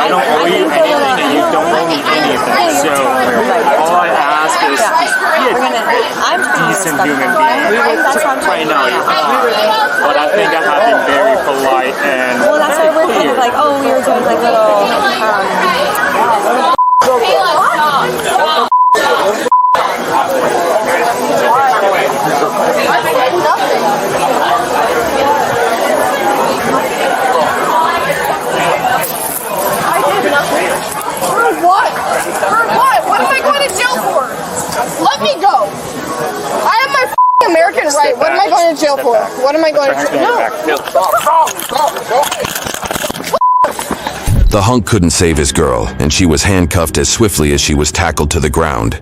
I don't owe you anything and you don't owe me anything. So all I ask is just be a decent human being. I know you're fine, but I think I have been very polite and well, that's why we're kind of like, oh, we were doing like little. Let me go. I have my American right. What am I going to jail for? What am I going to jail for? The hunk couldn't save his girl, and she was handcuffed as swiftly as she was tackled to the ground.